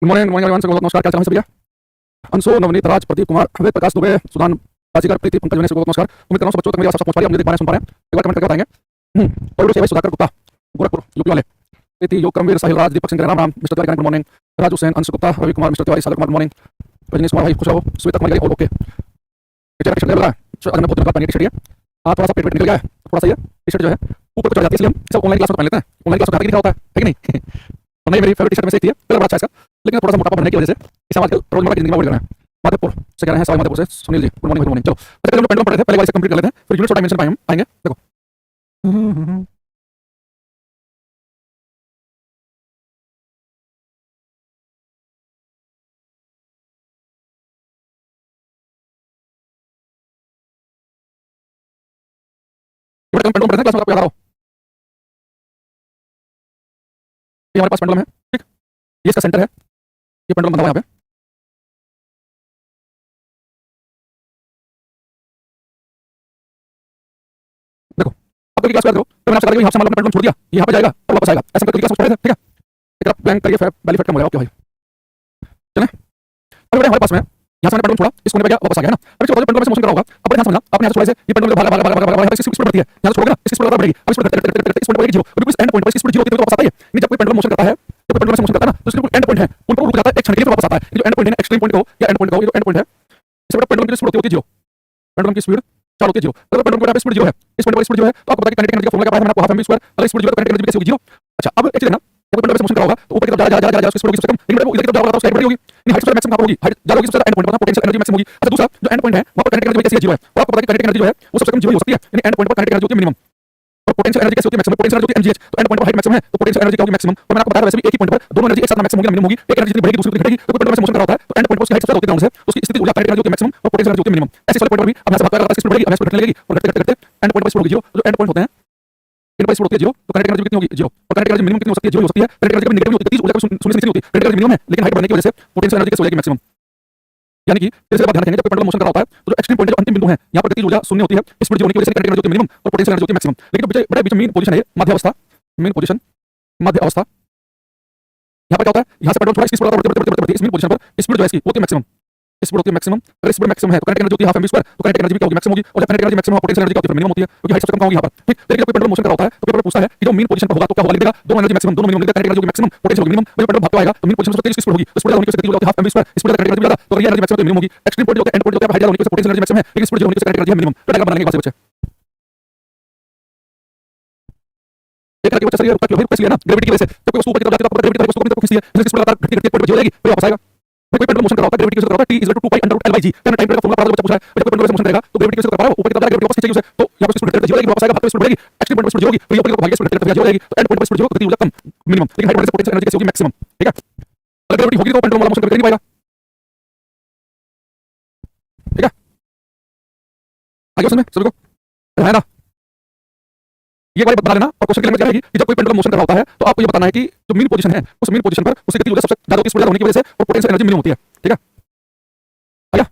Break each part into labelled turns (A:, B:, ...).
A: Good morning everyone, नमस्कार। क्या चल रहा है सभी? अंशु, नवनीत, राज, प्रदीप कुमार, हवेद, प्रकाश दुबे, सुदान, बाजीगर, प्रीति, पंकज, विनय, सबको नमस्कार। उम्मीद कर रहा हूं सब बच्चों तक मेरी आवाज पहुंच पा रही है, मुझे देख पा रहे हैं, सुन पा रहे हैं। एक बार कमेंट करके बताएंगे। और भाई सुधाकर गुप्ता, गोरखपुर यूपी वाले, Preeti, Yog Karmveer, Sahil Raj, Deepak Singh, Ram Ram, mister Tiwari, good morning. Raju Sen, Anshu Gupta, Ravi Kumar, mister Tiwari, Sagar Kumar, good morning. Rajneesh Kumar भाई, खुश रहो। श्वेता कुमार और ओके। टी शर्ट लगा आज मैं बहुत दिन बाद पहनी टी शर्ट है। हाँ, थोड़ा सा पेट निकल गया है, थोड़ा सा ये टी शर्ट जो है ऊपर को चढ़ जाती है, इसलिए हम सब ऑनलाइन क्लास में पहन लेते हैं। ऑनलाइन क्लास में दिखा होता है कि नहीं? और नहीं, मेरी फेवरेट टी शर्ट में से एक थी, कलर बड़ा अच्छा है इसका, लेकिन थोड़ा सा मोटापा बढ़ने की वजह से इसे आजकल रोजमर्रा की जिंदगी में अवॉइड कर रहे हैं। माधेपुर से कह रहे हैं, सवाई माधेपुर से Sunil ji, good morning, good morning. चलो पहले हम लोग पेंडुलम पढ़ रहे थे, पहले वाले से कंप्लीट कर लेते हैं, फिर यूनिट्स और डायमेंशन पे हम आएंगे। देखो पेंडुलम पढ़ते हैं, क्लास में आपको याद आ रहा हो। ये हमारे पास पेंडुलम है, ठीक, ये इसका सेंटर है, ये पेंडुलम बंधा हुआ है यहाँ पे। देखो अब क्लास याद करो, तो मैंने आपसे कहा कि यहाँ से मान लो अपना पेंडुलम छोड़ दिया, ये यहाँ पे जाएगा और वापस आएगा, ऐसे करके क्लास पढ़ रहे थे, ठीक है। एक आप ब्लैंक करिए, बेली फैट कम हो जाएगा, ओके भाई। चलें, अब हमारे पास में यहाँ से मैंने पेंडुलम छोड़ा, इस कोने पे गया, वापस आ गया ना। अब इसके बाद पेंडुलम में से मोशन कर रहा होगा, अब बड़े ध्यान से समझना, आपने यहाँ से छोड़ा से ये पेंडुलम भागा भागा भागा भागा भागा इसकी स्पीड बढ़ती है, यहाँ से छोड़ोगे ना इसकी स्पीड लगातार बढ़ेगी। अब इस स्पीड करते इस पॉइंट पर जीरो, बिल्कुल एंड पॉइंट पर इसकी स्पीड जीरो होती है तो वापस आता है। नहीं, जब कोई पेंडुलम मोशन करता है, जब पेंडुलम से मोशन करता है ना, तो इसके बिल्कुल एंड पॉइंट है, उन पर रुक जाता है, एक क्षण के लिए वापस आता है। ये जो एंड पॉइंट है, एक्सट्रीम पॉइंट को या एंड पॉइंट को, ये जो एंड पॉइंट है, इस पर पेंडुलम की स्पीड होती है जीरो, पेंडुलम की स्पीड चार होती है जीरो। अगर पेंडुलम की स्पीड जीरो है, इस पॉइंट पर स्पीड जीरो है, तो आपको पता है कि काइनेटिक एनर्जी का फॉर्मूला क्या है, मैंने आपको हाफ एम वी स्क्वायर, अगर स्पीड जीरो है तो काइनेटिक एनर्जी कैसे होगी जीरो। अच्छा, अब एक चीज देखना, जब पेंडुलम से मोशन कर रहा होगा तो ऊपर की तरफ जा जा उसकी स्पीड होगी सबसे कम, लेकिन वो इधर की तरफ जाएगा तो उसकी हाइट बड़ी होगी, नहीं हाइट सबसे मैक्सिमम कहां होगी, हाइट ज्यादा होगी सबसे ज्यादा एंड पॉइंट पर, पोटेंशियल एनर्जी मैक्सिमम होगी। अच्छा, दूसरा जो एंड पॉइंट है वहां पर काइनेटिक एनर्जी कैसी है, जीरो है, और आपको पता है कि काइनेटिक एनर्जी जो है वो सबसे कम जीरो ही हो सकती है, यानी एंड पॉइंट पर काइनेटिक एनर्जी होती है मिनिमम, और पोटेंशियल एनर्जी कैसी होती है मैक्सिमम, पोटेंशियल एनर्जी होती है mgh, तो एंड पॉइंट पर हाइट मैक्सिमम है तो पोटेंशियल एनर्जी क्या होगी मैक्सिमम। और मैंने आपको बताया वैसे भी एक ही पॉइंट पर दोनों एनर्जी एक साथ मैक्सिमम होगी ना मिनिमम होगी, एक एनर्जी जितनी बढ़ेगी दूसरी उतनी घटेगी। तो पेंडुलम से मोशन कर रहा होता है तो एंड पॉइंट पर उसकी हाइट सबसे होती है ग्राउंड से, तो उसकी स्थिति ऊर्जा काइनेटिक एनर्जी होती है मैक्सिमम और पोटेंशियल एनर्जी होती है मिनिमम। ऐसे वाले पॉइंट पर भी अब यहां से भाग कर इसकी स्पीड बढ़ेगी, अब स्पीड घटने लगेगी और घटते घटते एंड पॉइंट पर स्पीड होगी जीरो। जो एंड पॉइंट होते हैं इन पर स्पीड होती है जीरो, तो काइनेटिक एनर्जी कितनी होगी जीरो, और काइनेटिक एनर्जी मिनिमम कितनी हो सकती है, जीरो हो सकती है। काइनेटिक एनर्जी कभी नेगेटिव होती है, ऊर्जा कभी शून्य से नीचे होती है, काइनेटिक एनर्जी मिनिमम है, लेकिन हाइट बढ़ने की वजह से पोटेंशियल एनर्जी कैसे हो जाएगी मैक्सिमम। यानी कि इससे बात ध्यान रखेंगे, जब पेंडुलम मोशन कर रहा होता है तो जो एक्सट्रीम पॉइंट जो अंतिम बिंदु है, यहाँ पर गतिज ऊर्जा शून्य होती है, स्पीड जीरो होने की वजह से काइनेटिक एनर्जी होती है मिनिमम और पोटेंशियल एनर्जी होती है मैक्सिमम। लेकिन जो बड़े बीच में मेन पोजीशन है, मध्य अवस्था, मेन पोजीशन, मध्य अवस्था, यहाँ पर क्या होता है, यहाँ से पेंडुलम थोड़ा इसकी स्पीड बढ़ती है, इस मेन पोजीशन पर स्पीड जो है इसकी होती है मैक्सिमम, स्पीड होती है मैक्सिमम। अगर स्पीड मैक्सिमम है तो काइनेटिक एनर्जी होती है हाफ एम वी स्क्वायर, तो काइनेटिक एनर्जी क्या होगी मैक्सिमम होगी, और जब kinetic energy maximum potential energy क्या होती है मिनिमम होती है, क्योंकि हाइट सबसे कम होगी यहाँ पर, ठीक। लेकिन जब कोई पेंडुलम मोशन कर रहा होता है तो पेपर पूछता है कि जो मेन पोजीशन पर होगा तो क्या होगा, लिख देगा दोनों एनर्जी मैक्सिमम, दोनों मिनिमम लिख देगा, काइनेटिक एनर्जी मैक्सिमम, पोटेंशियल होगी मिनिमम। जब पेंडुलम भागता आएगा तो मेन पोजीशन पर इसकी स्पीड होगी, तो स्पीड होने की वजह से half m v square, speed kinetic energy ज्यादा, तो ये एनर्जी मैक्सिमम तो मिनिमम होगी। एक्सट्रीम पॉइंट जो होता है, एंड पॉइंट जो होता है, हाइट होने की वजह से पोटेंशियल एनर्जी मैक्सिमम है, लेकिन स्पीड होने की वजह से काइनेटिक एनर्जी मिनिमम। तो डायग्राम बनाने के बाद बच्चे एक तरह की वजह से ये रुका क्यों है, कैसे है ना, ग्रेविटी की वजह से। जब कोई वस्तु ऊपर की तरफ जाती है तो ग्रेविटी वस्तु को अपनी तरफ खींचती है, जैसे स्पीड लगातार घटती घटती एक पॉइंट पर जाएगी फिर वापस आएगा। कोई पेंडुलम मोशन कर रहा होता है, ग्रेविटी की वजह से कर रहा होता है, t = 2 pi under root l/g, time का फॉर्मूला पता है, बच्चा पूछ रहा है, जब कोई पेंडुलम मोशन करेगा तो ग्रेविटी की वजह से कर रहा है, ऊपर की तरफ ग्रेविटी वापस खींचेगी उसे, तो यहां पर स्पीड घटती जाएगी, वापस आएगा, भागते हुए स्पीड बढ़ेगी, एक्सट्रीम पॉइंट पर स्पीड होगी, फिर ऊपर की तरफ भागेगी, स्पीड घटती जाएगी, तो एंड पॉइंट पर स्पीड जीरो, गति ऊर्जा कम मिनिमम, लेकिन हाइट बढ़ने से पोटेंशियल एनर्जी कैसी होगी मैक्सिमम, ठीक है। अगर ग्रेविटी होगी तो पेंडुलम वाला मोशन कर नहीं पाएगा, ठीक है। आगे समझ में सभी को है ना, ये वाली बता लेना। और क्वेश्चन की लैंग्वेज क्या है कि जब कोई पेंडुलम मोशन कर रहा होता है तो आपको ये बताना है कि जो मेन पोजीशन है उस मेन पोजीशन पर उसकी गति ऊर्जा सबसे ज्यादा होती है, स्पीड होने की वजह से, और पोटेंशियल एनर्जी मिनिमम होती है, ठीक है। आया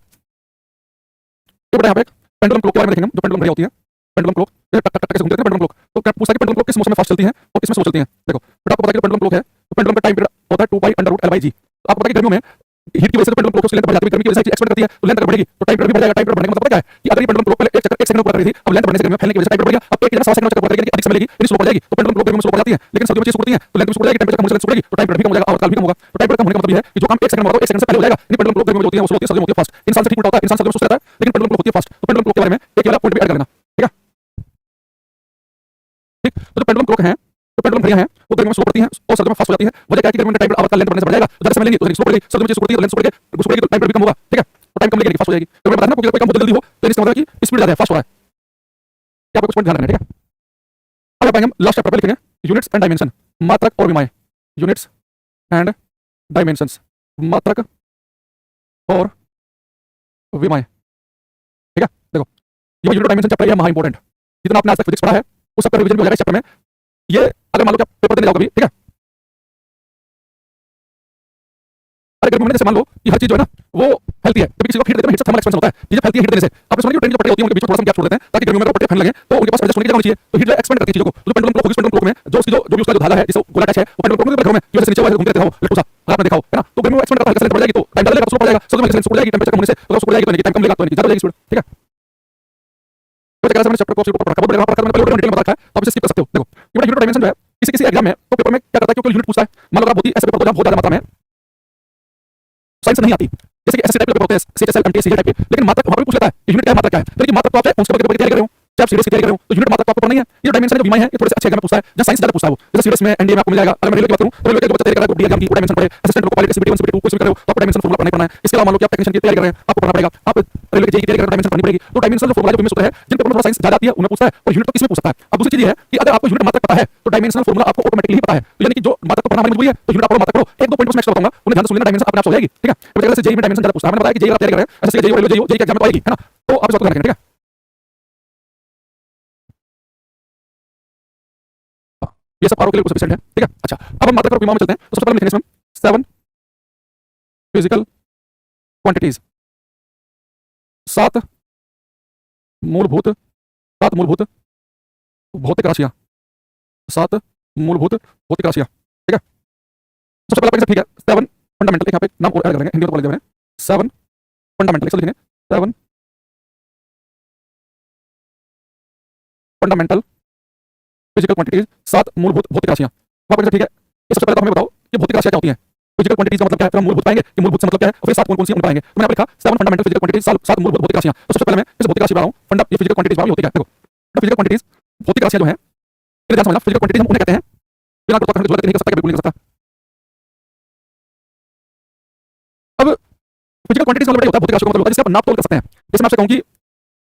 A: ये बड़ा यहाँ पे पेंडुलम क्लॉक के बारे में देखेंगे, जो पेंडुलम घड़ी होती है, पेंडुलम क्लॉक टक टक टक से घूमती रहती है पेंडुलम क्लॉक। तो क्या पूछता है कि पेंडुलम क्लॉक किस मौसम में फास्ट चलती है और किस में स्लो चलती है। देखो बेटा, आपको पता है कि पेंडुलम क्लॉक है तो पेंडुलम का टाइम पीरियड होता है 2 पाई अंडर रूट l/g। तो आपको पता है कि गर्मियों में हीट की वजह से पेंडुलम क्लॉक की लेंथ बढ़ जाती है, गर्मी की वजह से एक्सपेंड करती है तो लेंथ बढ़ेगी, तो टाइम पीरियड भी बढ़ जाएगा। टाइम पीरियड बढ़ने का मतलब क्या है कि अगर ये पेंडुलम क्लॉक पहले 1 सेकंड पूरा कर रही थी, अब लेंथ बढ़ने से गर्मी में फैलने की वजह से टाइम बढ़ गया, अब एक की जगह 7 सेकंड चक्कर पूरा करेगी, अधिक समय लेगी, यानी स्लो पड़ जाएगी। तो पेंडुलम क्लॉक गर्मी में स्लो पड़ जाती है, लेकिन सर्दियों में चीज बढ़ती है तो लेंथ भी स्लो जाएगी, टेंपरेचर कम होने से स्लो बढ़ेगी, तो टाइम पीरियड भी कम हो जाएगा और काल भी कम होगा। तो टाइम पीरियड कम होने का मतलब ये है कि जो काम 1 सेकंड में होगा 1 सेकंड से पहले हो जाएगा। यानी पेंडुलम क्लॉक गर्मी में होती है वो स्लो होती है, सर्दियों में होती है फास्ट। इंसान से ठीक उल्टा होता है, इंसान सर्दियों में सुस्त रहता है लेकिन पेंडुलम क्लॉक होती है फास्ट। तो पेंडुलम क्लॉक के बारे में एक वाला पॉइंट भी ऐड कर लेना, ठीक है, ठीक। तो जो पेंडुलम क्लॉक है, तो पेंडुलम घड़ियां हैं वो गर्मी में स्लो पड़ती हैं और सर्दियों में फास्ट हो जाती है। वजह क्या है कि गर्मी में टाइम आवर्त का लेंथ बढ़ने से बढ़ जाएगा, ज्यादा समय लेंगे तो स्लो पड़ेगी, सर्दियों में चीज बढ़ती है तो लेंथ बढ़ेगी, तो टाइम भी कम होगा, ठीक है। तो टाइम कम लगेगी, फास्ट हो जाएगी। तो मैं बता रहा हूं कोई काम बहुत जल्दी हो तो इसका मतलब है कि स्पीड ज्यादा है, फास्ट हो रहा है। क्या आपको कुछ पॉइंट ध्यान रखना है, ठीक है। अब आप हम लास्ट चैप्टर पर लिखेंगे यूनिट्स एंड डायमेंशन, मात्रक और विमाएं, यूनिट्स एंड डायमेंशंस, मात्रक और विमाएं, ठीक है। देखो ये यूनिट डायमेंशन चैप्टर है, महा इंपॉर्टेंट, जितना आपने आज तक फिजिक्स पढ़ा है उस सबका रिवीजन भी हो जाएगा इस चैप्टर में। ये अगर मान लो क्या पेपर देने जाओ कभी, ठीक है, अरे गर्मी में जैसे मान लो कि हर चीज जो है ना वो फैलती है, कभी किसी को हीट देते हैं, हीट से थर्मल एक्सपेंशन होता है, ये जब फैलती है हीट देने से, आपने सुना कि ट्रेन की पटरियां होती हैं उनके बीच में थोड़ा सा गैप छोड़ देते हैं ताकि गर्मी में अगर पटरियां फैलने लगे तो उनके पास एडजस्ट होने की जगह होनी चाहिए, तो हीट एक्सपेंड करती है चीजों को। तो पेंडुलम क्लॉक होगी, पेंडुलम क्लॉक में जो उसकी जो भी उसका जो धागा है जिसे गोलाकार है वो पेंडुलम क्लॉक में गर्मी में की वजह से नीचे वाले घूमते रहते हैं वो, लेट अगर आपने देखा हो, है ना? तो गर्मी में एक्सपेंड करता है, हल्का सा बढ़ जाएगी तो टाइम ज़्यादा लगेगा, तो स्लो पड़ जाएगा, सर्दी में स्लो पड़ जाएगी, टेंपरेचर कम होने से तो स्लो पड़ जाएगी, तो टाइम कम लगेगा, तो टाइम ज़्यादा हो जाएगी स्पीड, ठीक है? तो जैसे मैंने चैप्टर को ऊपर पढ़ा, बहुत बड़ा पढ़ा, मैंने पहले डिटेल में बता रखा है, तो आप इसे स्किप कर सकते हो। देखो, ये यूनिट डायमेंशन जो है, किसी एग्जाम में तो पेपर में क्या करता है कि यूनिट पूछता है, मान लो अगर आप बहुत ही ऐसे पेपर दो जहाँ बहुत ज़्यादा मात्रा में साइंस नहीं आती, जैसे कि एसएससी टाइप के पेपर होते हैं, सीएचएसएल, एमटीएस, सीजे टाइप के, लेकिन मात्रक वहाँ पे पूछ लेता है कि यूनिट क्या है, मात्रक क्या है, तो लेकिन मात्रक तो आप चाहे उसके पेपर की तैयारी कर रहे हो, चाहे आप सीरियस की तैयारी कर रहे हो, तो यूनिट मात्रक तो आपको पढ़ना ही है। ये डायमेंशन जो बीमारी है, ये थोड़े से अच्छे एग्जाम में पूछता है, जहाँ साइंस ज़्यादा पूछता है वो, जैसे सीरियस में एनडीए में आपको मिल जाएगा। अगर मैं रेलवे की बात करूँ, तो रेलवे के जो बच्चा तैयारी कर रहा है, डी एग्जाम की वो डायमेंशन पढ़े, assistant loco pilot, CBT 1, CBT 2 कुछ भी कर रहे हो, तो आपको डायमेंशन फॉर्मूला पढ़ना ही पढ़ना है। इसके अलावा मान लो कि आप टेक्नीशियन की तैयारी कर रहे हैं, आपको पढ़ना पड़ेगा, आप रेलवे की जेईई की तैयारी कर रहे हो, डायमेंशन पढ़नी पड़ेगी। तो डायमेंशन जो फॉर्मूला जो बेस होता है, जिन पेपर में थोड़ा साइंस ज़्यादा आती है, उन्हें पूछता है, और यूनिट तो किसमें पूछता है। अब दूसरी चीज़ ये है कि अगर आपको यूनिट मात्रक पता है, तो डायमेंशनल फॉर्मूला आपको ऑटोमेटिकली ही पता है, तो यानी कि जो मात्रक को पढ़ना हमारी मजबूरी है, तो यूनिट आप मात्रक पढ़ो, एक दो पॉइंट मैं एक्स्ट्रा बताऊंगा, उन्हें ध्यान से सुन लेना, डायमेंशन अपने आप हो जाएगी, ठीक है? तो जैसे जेईई में डायमेंशन ज़्यादा पूछता है, मैंने बताया कि जेईई आप तैयारी कर रहे हैं, SSC JEE, railway JEE, JEE के एग्जाम में तो आएगी, है ना? तो आप इस बात को ध्यान रखें, ठीक है? ये सब आरो के लिए सफिशिएंट है, ठीक है? अच्छा, अब हम मात्रक और विमाओं में चलते हैं, तो सबसे पहले लिखेंगे इसमें 7 फिजिकल क्वांटिटीज, 7 मूलभूत, 7 मूलभूत भौतिक राशियां, 7 मूलभूत भौतिक राशियां, ठीक है? सबसे पहले ठीक है, 7 फंडामेंटल, यहाँ पे नाम और ऐड करेंगे, हिंदी में तो बोल देंगे 7 फंडामेंटल, लिखेंगे 7 फंडामेंटल फिजिकल क्वांटिटीज, 7 मूलभूत भौतिक राशियां। वहां पर ठीक है, ये सबसे पहले तो हमें बताओ कि भौतिक राशियां क्या होती हैं। फिजिकल क्वांटिटीज का मतलब क्या है, फिर हम मूलभूत पाएंगे कि मूलभूत से मतलब क्या है, और फिर 7 कौन-कौन सी उन पाएंगे। तो मैंने लिखा 7 फंडामेंटल फिजिकल क्वांटिटीज, 7 मूलभूत भौतिक राशियां। तो सबसे पहले मैं इस भौतिक राशि बता रहा हूं, ये फिजिकल क्वांटिटीज वाली होती है। देखो, फिजिकल क्वांटिटीज भौतिक राशियां जो हैं, इन्हें ध्यान समझना, फिजिकल क्वांटिटीज हम उन्हें कहते हैं, बिना गुरुत्वाकर्षण की नहीं कर सकता, बिल्कुल नहीं कर सकता। अब फिजिकल क्वांटिटीज मतलब होता है भौतिक राशियों का मतलब होता है जिसे आप नाप तोल कर सकते हैं। जैसे मैं आपसे कहूं कि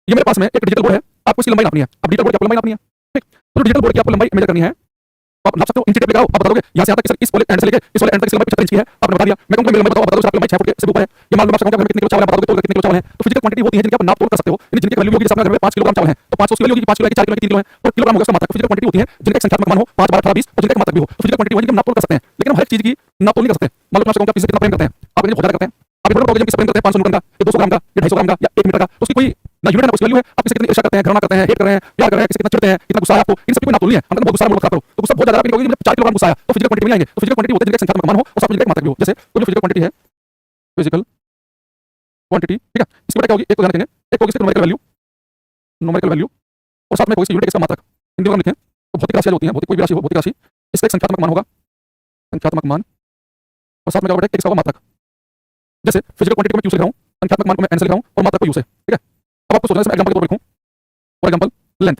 A: ये मेरे पास में एक डिजिटल बोर्ड है, आपको इसकी लंबाई नापनी है। अब डिजिटल बोर्ड की आपको लंबाई नापनी है, ठीक? तो डिजिटल बोर्ड की आपको लंबाई मेजर करनी है, तो आप नाप सकते हो, इंची टेप लगाओ, आप बता दोगे यहाँ से यहाँ तक इस वाले एंड से लेके इस वाले एंड तक इसकी लंबाई 75 इंच की है, आपने बता दिया। मैं कहूंगा मेरी लंबाई बताओ, आप बता दो आपकी लंबाई 6 फुट से ऊपर है। ये मान लो मैं आपसे कहूंगा कितने किलो चावल है, बता दोगे, तोल कितने किलो चावल है। तो फिजिकल क्वांटिटी होती है जिनकी आप नाप तोल कर सकते हो, यानी जिनकी वैल्यू होगी, जैसे अपने घर में 5 किलोग्राम चावल है, तो 500 की वैल्यू होगी, 5 किलो की, 4 किलो की, 3 किलो है, और किलोग्राम होगा उसका मात्रक। फिजिकल क्वांटिटी होती है जिनका एक संख्यात्मक मान हो, 5, 12, 18, 20, और जिनका एक मात्रक भी हो। तो फिजिकल क्वांटिटी होगी जिनकी हम नाप तोल कर सकते हैं, लेकिन हम हर एक चीज की नाप तोल नहीं कर सकते। मान लो मैं आपसे कहूंगा किसी कितना प्रेम करते हैं, आप बहुत ज्यादा करते हैं, आप ये बताओगे किसी प्रेम करते हैं 500 न्यूटन का, या 200 ग्राम का, या 250 ग्राम का, या 1 मीटर का, तो उसकी कोई ना यूनिट है ना उसकी वैल्यू है। आप किसी कितनी ईर्ष्या करते हैं, घृणा करते हैं, हेट कर रहे हैं, प्यार कर रहे हैं, किसी कितना चिढ़ते हैं, कितना गुस्सा है आपको, इन सब की कोई नाप तोल नहीं है। हम कहते हैं बहुत गुस्सा है, बहुत खराब करो, तो गुस्सा बहुत ज्यादा, आप कहोगे मुझे 4 किलोग्राम गुस्सा आया, तो फिजिकल क्वांटिटी में आएंगे। तो फिजिकल क्वांटिटी होती है जिनका एक संख्यात्मक मान हो और साथ में जिनका एक मात्रक भी हो। जैसे तो जो फिजिकल क्वांटिटी है, फिजिकल क्वांटिटी, ठीक है, इसकी क्या होगी, एक तो ध्यान रखेंगे, एक होगी इसकी न्यूमेरिकल वैल्यू, और साथ में होगी इसकी यूनिट, इसका मात्रक। हिंदी में लिखें तो भौतिक राशियां जो होती हैं, भौतिक कोई भी राशि हो, भौतिक राशि, इसका एक संख्यात्मक मान होगा, संख्यात्मक मान, और साथ में क्या होगा, एक इसका होगा मात्रक। जैसे फिजिकल क्वांटिटी को मैं क्यू से लिख रहा हूं, संख्यात्मक मान को मैं एन से लिख रहा हूं, और मात्रक को यू से, ठीक है? अब आपको सोचना है, एग्जांपल के तौर पर लिखूं, for example length,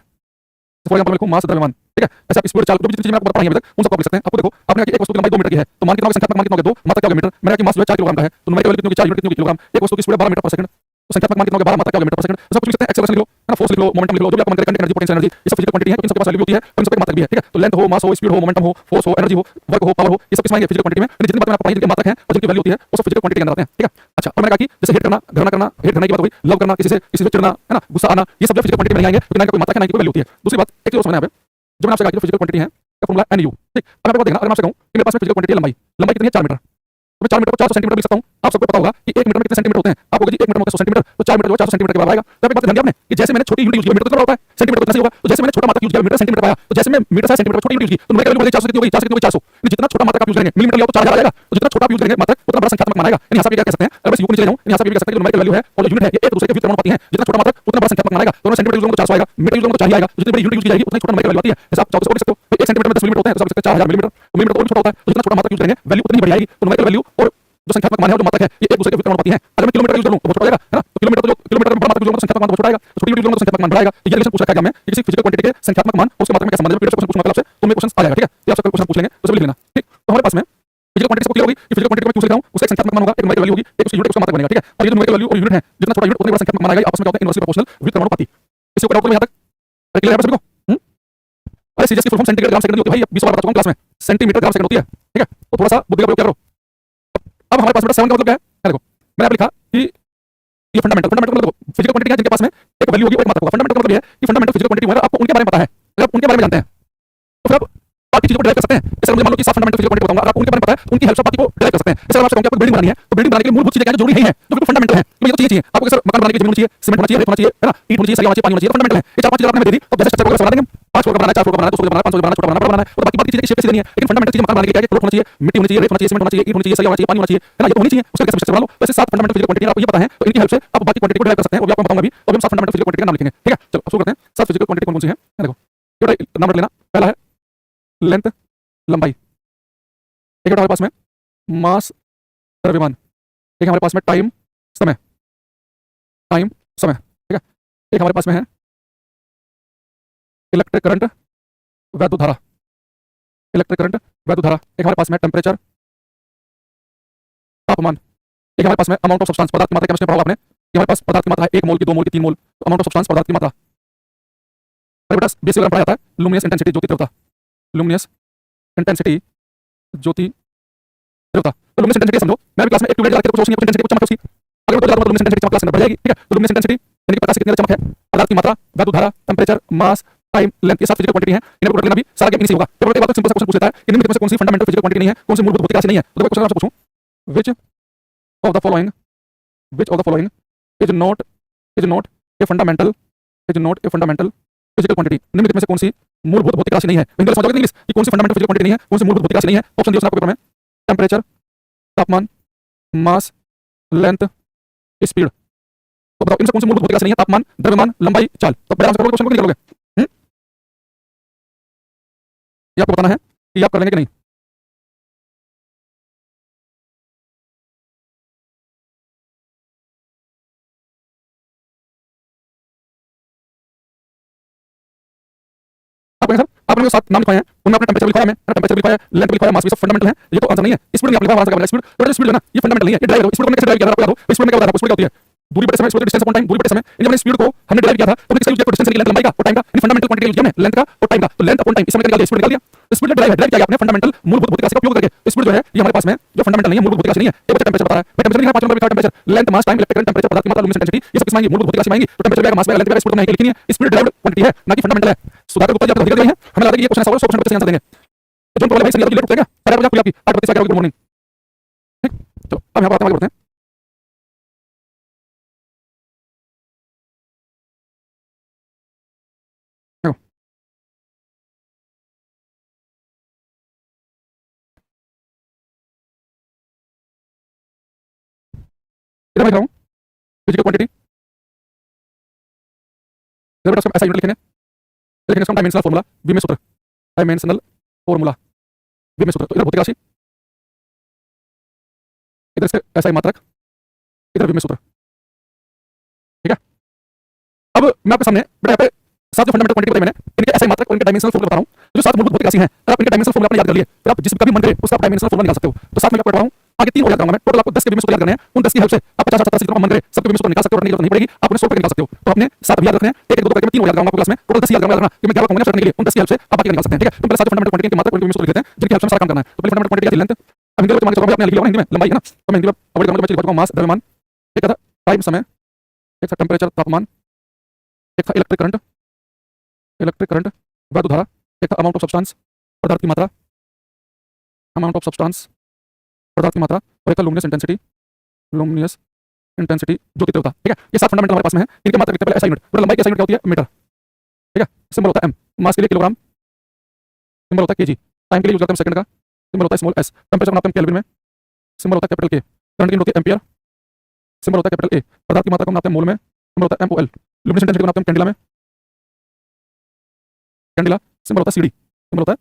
A: for example लिखूं मास, द्रव्यमान, ठीक है? ऐसे आप स्पीड, चाल, जो भी चीजें मैं आपको बता रही हैं अभी तक, उन सबको आप लिख सकते हैं। आपको देखो, आपने कहा कि एक वस्तु की लंबाई 2 मीटर की है, तो मान कितना होगा, संख्यात्मक मान कितना होगा 2, मात्रक क्या होगा मीटर। मैंने कहा कि मास जो है 4 किलोग्राम का है, तो न्यूमेरिकल वैल्यू कितनी होगी, 4 यूनिट कितनी होगी किलोग्राम। एक वस्तु की स्पीड 12 मीटर पर सेकंड, तो संख्यात्मक मान कितना होगा 12, मात्रक क्या होगा मीटर पर सेकंड। सब कुछ लिख सकते हैं, एक्सेलरेशन लिख लो, है ना, फोर्स लिख लो, मोमेंटम लिख लो, जो भी आपको मन करे, करंट, एनर्जी, पोटेंशियल एनर्जी, ये सब फिजिकल क्वांटिटी है, तो इन सबके पास वैल्यू होती है, और इन सबके मात्रक भी है, ठीक है? तो लेंथ हो, मास हो, स्पीड हो, मोमेंटम हो, फोर्स हो, एनर्जी हो, वर्क हो, पावर हो, ये सब किस में आएंगे, फिजिकल क्वांटिटी में। जितनी बातें मैं आपको बताई जिनके मात्रक हैं और जिनकी वैल्यू होती है, वो सब फिजिकल क्वांटिटी के अंदर आते हैं, ठीक है? अच्छा, और मैंने कहा कि जैसे हेट करना, घृणा करना, हेट करने की बात हुई, लव करना, किसी से चिढ़ना, है ना, गुस्सा आना, ये सब जो फिजिकल क्वांटिटी में नहीं आएंगे, क्योंकि ना कोई मात्रक है, ना कोई वैल्यू होती है। दूसरी बात एक चीज और समझना है, जो मैंने आपसे कहा कि फिजिकल क्वांटिटी है का फॉर्मूला NU, ठीक? अब मैं आपको देखना, अगर मैं आपसे कहूं कि मेरे पास में फिजिकल क्वांटिटी है लंबाई कितनी है, 4 मीटर, तो मैं 4 मीटर को 400 सेंटीमीटर लिख सकता हूं। आप सबको पता होगा कि 1 मीटर में कितने सेंटीमीटर होते हैं, आपको जी 1 मीटर में 100 सेंटीमीटर, तो 4 मीटर जो 400 सेंटीमीटर के बराबर आएगा। तो एक बात ध्यान दिया आपने कि जैसे मैंने छोटी यूनिट यूज की, मीटर तो बड़ा होता है, सेंटीमीटर कितना सही होगा, तो जैसे मैंने छोटा मात्रक यूज किया, मीटर सेंटीमीटर पाया, तो जैसे मैं मीटर से सेंटीमीटर छोटी यूनिट यूज की, तो न्यूमेरिकल वैल्यू 400 कितनी होगी, 400 कितनी होगी, 400। जितना छोटा मात्रक आप यूज करेंगे, मिलीमीटर लिया तो 4000 आएगा, तो जितना छोटा आप यूज करेंगे मात्रक, उतना बड़ा संख्यात्मक मान आएगा। यानी यहां से क्या कह सकते हैं, अगर बस यू को नीचे ले जाऊं, यहां से भी कह सकते हैं कि न्यूमेरिकल वैल्यू है और जो यूनिट है ये एक दूसरे के विपरीत अनुपाती है। जितना छोटा मात्रक उतना बड़ा संख्यात्मक मान आएगा। तो सेंटीमीटर यूज करूंगा तो 400 आएगा, मीटर यूज करूंगा तो 4000 आएगा, जितनी बड़ी यूनिट यूज की जाएगी उतनी छोटा न्यूमेरिकल वैल्यू आती है। जैसे आप 400 लिख सकते हो, 1 सेंटीमीटर में 10 मिलीमीटर होते हैं, तो आप लिख सकते हैं 4000 मिलीमीटर, तो मिलीमीटर तो छोटा होता है, तो जितना छोटा मात्रक यूज करेंगे वैल्यू उतनी बड़ी आएगी। तो न्यूमेरिकल वैल्यू और जो संख्यात्मक मान है और जो मात्रक है ये एक दूसरे के विपरीत अनुपाती है। अगर मैं किलोमीटर यूज करूं तो बहुत छोटा हो जाएगा, है ना, तो किलोमीटर तो जो किलोमीटर में बड़ा मात्रक यूज करूंगा तो संख्यात्मक मान बहुत छोटा आएगा, तो छोटी यूनिट यूज करूंगा तो संख्यात्मक मान बड़ा आएगा। तो ये रिलेशन पूछ रखा है एग्जाम में, किसी फिजिकल क्वांटिटी के संख्यात्मक मान और उसके मात्रक में क्या संबंध है, क्वेश्चन पूछूंगा आपसे, तो मेरे क्वेश्चन आ जाएगा, ठीक है? ये आपसे क्वेश्चन पूछ लेंगे तो सब लिख लेना, ठीक? तो हमारे पास में फिजिकल क्वांटिटी को क्लियर होगी कि फिजिकल क्वांटिटी को मैं क्यों लिख रहा हूं, उसका एक संख्यात्मक मान होगा, एक न्यूमेरिकल वैल्यू होगी, एक उसकी यूनिट उसका मात्रक बनेगा, ठीक है? और ये जो न्यूमेरिकल वैल्यू और यूनिट है, जितना छोटा यूनिट उतना बड़ा संख्यात्मक मान आएगा, आपस में क्या होता है, इनवर्सली प्रोपोर्शनल विद समानुपाती। इसको डाउट करो यहां तक, अरे क्लियर है सभी को? अरे सीरियस की फुल फॉर्म सेंटीग्राम सेकंड होती है भाई, 20 बार बता चुका हूं क्लास में, सेंटीमीटर ग्राम सेकंड होती है, ठीक है? तो थोड़ा सा बुद्धि का प्रयोग क्या करो। अब हमारे पास बेटा 7 का मतलब क्या है, देखो मैंने आपको लिखा कि ये फंडामेंटल मतलब देखो फिजिकल क्वांटिटी है जिनके पास में एक वैल्यू होगी और एक मात्रक होगा। फंडामेंटल का मतलब ये है कि फंडामेंटल फिजिकल क्वांटिटी वगैरह आपको उनके बारे में पता है, अगर आप उनके बारे में जानते हैं तो फिर आप बाकी चीजों को ड्राइव कर सकते हैं। जैसे मुझे मान लो कि 7 फंडामेंटल फिजिकल क्वांटिटी बताऊंगा, अगर आपको उनके बारे में पता है उनकी हेल्प से बाकी को ड्राइव कर सकते हैं। जैसे आपसे कहूं कि आपको बिल्डिंग बनानी है, तो बिल्डिंग बनाने के लिए मूलभूत चीजें क्या है जो जुड़ी नहीं है, जो बिल्कुल फंडामेंटल है, तो ये तो चाहिए आपको सर, मकान बनाने की जमीन होनी चाहिए, सीमेंट होना चाहिए, रेत होना चाहिए, है ना, ईंट होनी चाहिए, सरिया होना चाहिए, पानी होना चाहिए, फंडामेंटल है। ये चार पांच चीजें आपने दे दी तो जैसे स्ट्रक्चर को बना देंगे हम। 5 फ्लोर का बनाना है, 4 फ्लोर का बनाना है, 2 फ्लोर का बनाना है, 500 बनाना है, छोटा बनाना है, बड़ा बनाना है, और बाकी बाकी चीजें की शेप कैसे देनी है। लेकिन फंडामेंटल चीजें मकान बनाने के लिए क्या है, प्लॉट होना चाहिए, मिट्टी होनी चाहिए, रेत होना चाहिए, सीमेंट होना चाहिए, ईंट होनी चाहिए, सरिया होना चाहिए, पानी होना चाहिए, है ना, ये तो होनी चाहिए। उसका कैसे स्ट्रक्चर बना लो। वैसे 7 फंडामेंटल फिजिकल क्वांटिटी आपको ये पता है, तो इनकी हेल्प से आप बाकी क्वांटिटी को डिराइव कर सकते हैं, वो भी आपको बताऊंगा अभी। तो हम 7 फंडामेंटल फिजिकल क्वांटिटी का नाम लिखेंगे, ठीक है। चलो अब शुरू करते हैं। 7 फिजिकल क्वांटिटी कौन कौन सी है, देखो ये नाम रख लेना। पहला है लेंथ, लंबाई। एक हमारे पास में मास, द्रव्यमान। एक हमारे पास में टाइम, समय, टाइम, समय, ठीक है। एक हमारे पास में है इलेक्ट्रिक करंट, वैद्युत धारा। इलेक्ट्रिक करंट, वैद्युत धारा। एक हमारे पास में टेम्परेचर, तापमान। एक हमारे पास में अमाउंट ऑफ सब्सटेंस, पदार्थ की मात्रा। केमिस्ट्री में पढ़ा आपने कि हमारे पास पदार्थ की मात्रा है 1 मोल की, 2 मोल की, 3 मोल। तो अमाउंट ऑफ सब्सटेंस, पदार्थ की मात्रा। अरे बेटा बेसिक में पढ़ा जाता है लुमिनस इंटेंसिटी, ज्योति तीव्रता। लुमिनस इंटेंसिटी, ज्योति तीव्रता। तो लुमिनस इंटेंसिटी समझो, मैं भी क्लास में एक ट्यूबलाइट जला के कुछ रोशनी, कुछ इंटेंसिटी, कुछ चमक उसकी, अगर मैं तो लुमिनस इंटेंसिटी चमक क्लास में बढ़ जाएगी, ठीक है। तो लुमिनस इंटेंसिटी यानी कि प्रकाश की कितनी चमक है, पदार्थ की मात्रा, वैद्युत धारा, टेम्परेचर, मास, टाइम, लेंथ, ये 7 फिजिकल क्वांटिटी है। इन्हें को रख लेना भी, सारा गेम इसी होगा। जब एक बार सिंपल सा क्वेश्चन पूछ लेता है कि निम्नलिखित में से कौन सी फंडामेंटल फिजिकल क्वांटिटी नहीं है, कौन सी मूलभूत भौतिक राशि नहीं है, तो मैं क्वेश्चन आपसे पूछूं, which of the following, which of the following is not a fundamental, is not a fundamental physical quantity. निम्नलिखित में से कौन सी मूलभूत भौतिक राशि नहीं है। इंग्लिश समझोगे इंग्लिश कि कौन सी फंडामेंटल फिजिकल क्वांटिटी नहीं है, कौन सी मूलभूत भौतिक राशि नहीं है। ऑप्शन दिया उसने आपको पेपर में, टेम्परेचर, तापमान, मास, लेंथ, स्पीड। तो बताओ इनसे कौन सी मूलभूत भौतिक राशि नहीं है, तापमान, द्रव्यमान, लंबाई, चाल। तो बड़ा आंसर करोगे, क्वेश्चन को नहीं करोगे। ये आपको बताना है कि आप कर लेंगे कि नहीं। आपको सर आपने जो 7 नाम लिखवाए हैं उनमें आपने टेम्परेचर लिखवाया, है टेम्परेचर लिखवाया, लेंथ लिखवाया, मास भी सब फंडामेंटल है। ये तो आंसर नहीं है। स्पीड नहीं आप लिखवाया, आंसर क्या बनेगा, स्पीड। तो स्पीड जो है ना ये फंडामेंटल नहीं है, ये ड्राइव है। स्पीड को हमने कैसे ड्राइव किया था आपको याद हो, स्पीड में क्या होता है, स्पीड क्या होती है, दूरी बटे समय, डिस्टेंस अपॉन टाइम, दूरी बटे समय। इन जब हमने स्पीड को हमने ड्राइव किया था तो हमने किसका यूज किया, डिस्टेंस की, लेंथ, लंबाई का और टाइम का। इन फंडामेंटल क्वांटिटी यूज किया हमने, लेंथ का और टाइम का। तो लेंथ अपॉन टाइम इस समय निकाल दिया, स्पीड निकाल दिया। तो स्पीड ड्राइव है, ड्राइव किया आपने फंडामेंटल मूलभूत भौतिक राशि का उपयोग करके। स्पीड जो है ये हमारे पास में जो फंडामेंटल नहीं है, मूलभूत भौतिक राशि नहीं है। ये बच्चा टेम्परेचर बता रहा है, मैं टेम्परेचर लिखा 5 नंबर लिखा, टेम्परेचर, लेंथ, मास, टाइम, इलेक्ट्रिक करंट, टेम्परेचर, पदार्थ की मात्रा, लुमिनस इंटेंसिटी, ये सब किस मांगी, मूलभूत भौतिक राशि मांगी। तो टेम्परेचर का, मास का, लेंथ का, स्पीड को नहीं लिखनी है। स्पीड ड्राइव्ड क्वांटिटी है, ना कि फंडामेंटल है। सुधाकर गुप्ता जी आपको दिक्कत नहीं है, हमें लगा कि ये क्वेश्चन ऐसा होगा 100% आंसर देंगे। जो बोले भाई सर ये लेट उठेगा, अरे आपकी 8:30 गुड मॉर्निंग, ठीक। चलो अब यहां पर आगे बढ़ते हैं। देखो इधर मैं लिख रहा हूं फिजिकल क्वांटिटी, इधर बेटा उसका ऐसा यूनिट लिखेंगे, लिखेंगे इसका डायमेंशनल फार्मूला, वी में सूत्र, डायमेंशनल फार्मूला, वी में सूत्र। तो इधर भौतिक राशि, इधर इसके ऐसा ही मात्रक, इधर वी में सूत्र, ठीक है। अब मैं आपके सामने बेटा यहाँ पे 7 जो फंडामेंटल क्वांटिटी बताई मैंने, इनके ऐसा ही मात्रक और इनके डायमेंशनल फार्मूला बता रहा हूं। जो 7 मूलभूत भौतिक राशि हैं, अगर आप इनके डायमेंशनल फार्मूला अपने याद कर लिए, फिर आप जिस कभी मन करे उसका डायमेंशनल फार्मूला निकाल सकते हो। तो 7 में क्या पढ़ रहा हूं, आगे 3 और याद करूंगा मैं, टोटल आपको 10 के वी में सूत्र याद करने हैं। उन 10 की हेल्प से आप 50 70 जितना मन करे सबके वी में सूत्र निकाल सकते हो, रटने की जरूरत नहीं पड़ेगी, आप उन्हें 100 करके निकाल सकते हो। तो आपने 7 याद रखने हैं, 1 1 2 करके मैं 3 और याद कराऊंगा आपको क्लास में, टोटल 10 याद कराऊंगा कि मैं 11 कहूंगा करने के लिए। उन 10 की हेल्प से आप बाकी निकाल सकते हैं, ठीक है। तो पहले 7 फंडामेंटल क्वांटिटी की मात्रा को वी में सूत्र लिखते हैं, जिनकी हेल्प से सारा काम करना है। तो पहले फंडामेंटल क्वांटिटी थी लेंथ, अब हिंदी में मान के चलो, आपने लिख लिया हिंदी में लंबाई है ना, तो मैं हिंदी में अवॉइड करूंगा, बच्चे लिख चुका हूं मास, द्रव्यमान, एक था टाइम, समय, एक था टेम्परेचर, तापमान, एक था इलेक्ट्रिक करंट, वैद्युत धारा, एक था अमाउंट ऑफ सब्सटेंस, पदार्थ की मात्रा, अमाउंट ऑफ सब्सटेंस, पदार्थ की मात्रा, और एक था लुमिनस इंटेंसिटी, लुमिनस इंटेंसिटी, ज्योति तीव्रता, ठीक है। ये 7 फंडामेंटल हमारे पास में है। इनके मात्रा लिखते हैं पहले ऐसा यूनिट, पूरा लंबाई की ऐसा यूनिट क्या होती है, मीटर, ठीक है। सिंबल होता है एम, मास के लिए किलोग्राम, सिंबल होता है केजी, टाइम के लिए यूज करते हैं सेकंड का, सिंबल होता है स्मॉल एस, टेम्परेचर बनाते हैं केल्विन में, सिंबल होता है कैपिटल के, करंट की यूनिट होती है एम्पियर, सिंबल होता है कैपिटल ए, पदार्थ की मात्रा को बनाते हैं मोल में, सिंबल होता है एमओएल, लुमिनस इंटेंसिटी बनाते हैं कैंडिला में, कैंडिला, सिंबल होता है सीडी, सिंबल होता है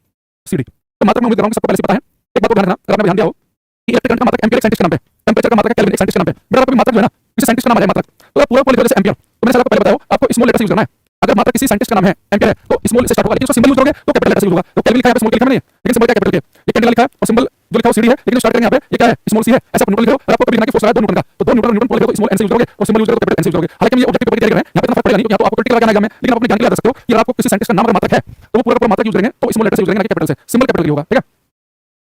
A: सीडी। तो मात्रा में उम्मीद कर रहा हूं कि सबको पहले से पता है। एक बात को ध्यान रखना, अगर आपने ध्यान दिया हो कि इलेक्ट्रिक करंट का मात्रक एम्पियर एक साइंटिस्ट का नाम है, टेम्परेचर का मात्रक है केल्विन एक साइंटिस्ट का नाम है। मेरा आपको मात्रक जो है ना इसे साइंटिस्ट का नाम आ जाए मात्रक, तो आप पूरा को लिख दो जैसे एम्पियर। तो मैंने सर आपको पहले बताया आपको स्मॉल लेटर से यूज करना है। अगर मात्रक किसी साइंटिस्ट का नाम है एम्पियर है तो स्मॉल से स्टार्ट होगा, लेकिन उसका सिंबल यूज करोगे तो कैपिटल लेटर से यूज होगा। तो केल्विन लिखा है, स्मॉल के लिखा नहीं है, लेकिन सिंबल क्या कैपिटल के। ये कैंडिला लिखा है और सिंबल जो लिखा है सीडी है, लेकिन स्टार्ट करेंगे यहाँ पे ये क्या है, स्मॉल सी है, ऐसा न्यूट्रल लिख दो। और आपको कभी लिखना कि फोर्स लगा 2 न्यूटन का, तो 2 न्यूटन न्यूटन लिखो तो स्मॉल एन से यूज करोगे और सिंबल यूज करोगे तो कैपिटल एन से यूज करोगे। हालांकि हम ये ऑब्जेक्टिव पेपर की तैयारी कर रहे हैं, यहाँ पे इतना फर्क पड़ेगा नहीं, क्योंकि आपको क्रिटिकल लगाना है, लेकिन आप अपने ज्ञान के लिए याद रख सकते हो कि अगर आपको किसी साइंटिस्ट का नाम अगर मात्रक है तो वो पूरा मात्रक यूज करेंगे तो स्मॉल लेटर से यूज करेंगे, ना कि कैपिटल से। सिंबल कैपिटल होगा, ठीक है।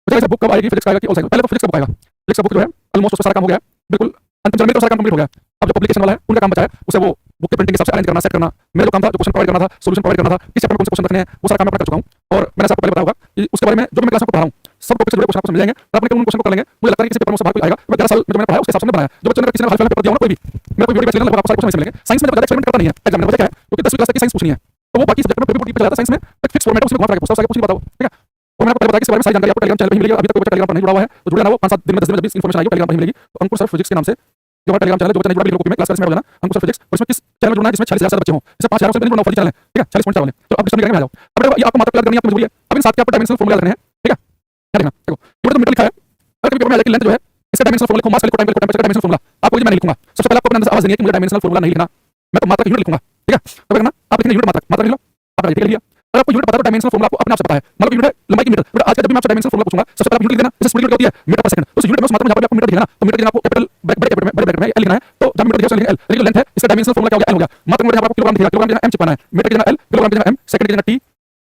A: मुझे ऐसा बुक कब आएगी, फिजिक्स का आएगा कि ऑल साइकिल, पहले तो फिजिक्स का बुक आएगा। फिजिक्स का बुक जो है ऑलमोस्ट उसका सारा काम हो गया है, बिल्कुल अंतिम चरण में तो सारा काम कंप्लीट हो गया। अब जो पब्लिकेशन वाला है उनका काम बचा है, उसे वो बुक के प्रिंटिंग के हिसाब से अरेंज करना, सेट करना। मेरा जो काम था, जो क्वेश्चन प्रोवाइड करना था, सॉल्यूशन प्रोवाइड करना था, किस चैप्टर में कौन से क्वेश्चन रखने हैं, वो सारा काम मैं कर चुका हूं। और मैंने आपको पहले बताया होगा कि उसके बारे में जो मैं क्लास में पढ़ा रहा हूं सब टॉपिक से जुड़े क्वेश्चन आपको मिल जाएंगे और अपने उन क्वेश्चन को कर लेंगे। मुझे लगता है कि किसी पेपर में से बाहर कोई आएगा। मैं 11 साल में जो मैंने पढ़ाया उसके हिसाब से मैंने बनाया। जो बच्चों ने किसी ने हाल फिलहाल पेपर दिया होगा कोई भी, मेरा कोई वीडियो बैच लेना लगभग आपको सारे क्वेश्चन मिलेंगे। साइंस में ज्यादा एक्सपेरिमेंट करता नहीं है एग्जाम में, वजह क्या है? क्योंकि 10वीं क्लास तक की साइंस पूछनी है, तो वो बाकी सब्जेक्ट में पेपर पे चला जाता है। साइंस में एक फिक्स फॉर्मेट है, उसमें घुमा फिरा के पूछता है, कुछ नहीं बताओ, ठीक है? और मैंने आपको पहले बताया कि इस बारे में सारी जानकारी आपको टेलीग्राम चैनल पे ही मिलेगी। अभी तक कोई बच्चा टेलीग्राम पर नहीं जुड़ा हुआ है तो जुड़ जाना। वो 5-7 दिन में 10 दिन में जब भी इन्फॉर्मेशन आएगी टेलीग्राम पर ही मिलेगी। तो अंकुर सर फिजिक्स के नाम से जो हमारा टेलीग्राम चैनल है, जो बच्चा नहीं जुड़ा वीडियो में क्लास में हो जाना अंकुर सर फिजिक्स। और इसमें किस चैनल जुड़ना है जिसमें 40,000 बच्चे हों, जैसे 5,000 से जुड़ना फॉलो चैनल है, ठीक है? 40 पॉइंट वाले तो आप डिस्कशन में आ जाओ। अब ये आपको मात्रा याद करनी है, आपको मजबूरी है। अब इन साथ के आपको डायमेंशनल फॉर्मूला रखने हैं, ठीक है? क्या देखना देखो, ये तो मीटर लिखा है। अगर कभी पेपर में आए कि लेंथ जो है इसका डायमेंशनल फॉर्मूला लिखो, मास लिखो, टाइम लिखो, टेंपरेचर का डायमेंशनल फॉर्मूला आपको मैं नहीं लिखूंगा। सबसे पहले आपको अपने अंदर से आवाज देनी है कि मुझे डायमेंशनल फॉर्मूला नहीं लिखना, मैं तो मात्रा की यूनिट लिखूंगा, ठीक है? तो क्या करना, आप लिखना यूनिट मात्रा लिख लो, आपने लिख लिया। अगर आपको यूनिट पता है तो डायमेंशनल फॉर्मूला आपको अपने आप से पता है। मतलब यूनिट है लंबाई की मीटर, बट आज का जब भी मैं आपसे डायमेंशनल फॉर्मूला पूछूंगा सबसे पहले आप यूनिट लिख देना। जैसे स्पीड होती है मीटर पर सेकंड, तो उस यूनिट में उस मात्रा में जहां पे आपको मीटर लिखना, तो मीटर की जगह आपको कैपिटल बड़े ब्रैकेट में एल लिखना है। तो जब मीटर लिखा एल, लेकिन लेंथ है इसका डायमेंशनल फॉर्मूला क्या हो गया? एल हो गया। मात्रा में आपको किलोग्राम दिखेगा, किलोग्राम की जगह एम चिपकाना है। मीटर की जगह एल, किलोग्राम की जगह एम, सेकंड की जगह टी,